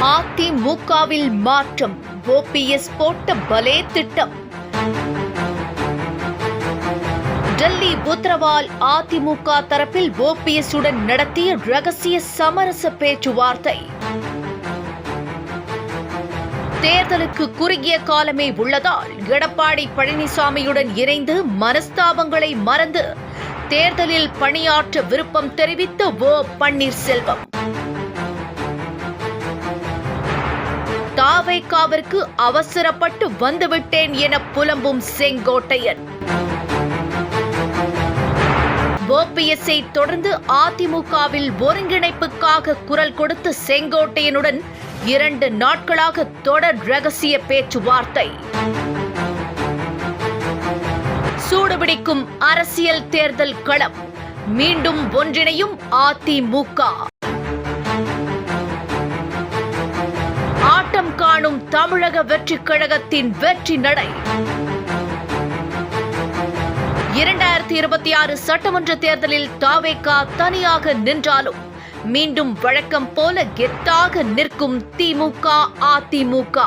அதிமுகவில் மாற்றம், ஓபிஎஸ் போட்ட பலே திட்டம். டெல்லி உத்தரவால் அதிமுக தரப்பில் ஓபிஎஸ் உடன் நடத்திய ரகசிய சமரச பேச்சுவார்த்தை. தேர்தலுக்கு குறுகிய காலமே உள்ளதால் எடப்பாடி பழனிசாமியுடன் இணைந்து மனஸ்தாபங்களை மறந்து தேர்தலில் பணியாற்ற விருப்பம் தெரிவித்த ஓ பன்னீர்செல்வம். தாவேகாவிற்கு அவசரப்பட்டு வந்துவிட்டேன் என புலம்பும் செங்கோட்டையன். ஓபிஎஸ்ஐ தொடர்ந்து அதிமுகவில் ஒருங்கிணைப்புக்காக குரல் கொடுத்த செங்கோட்டையனுடன் 2 நாட்களாக தொடர் ரகசிய பேச்சுவார்த்தை. சூடுபிடிக்கும் அரசியல் தேர்தல் களம், மீண்டும் ஒன்றிணையும் அதிமுக. ஆட்டம் காணும் தமிழக வெற்றிக் கழகத்தின் வெற்றி நடை. 2026 சட்டமன்ற தேர்தலில் தாவேகா தனியாக நின்றாலும் மீண்டும் வழக்கம் போல கெத்தாக நிற்கும் திமுக அதிமுக.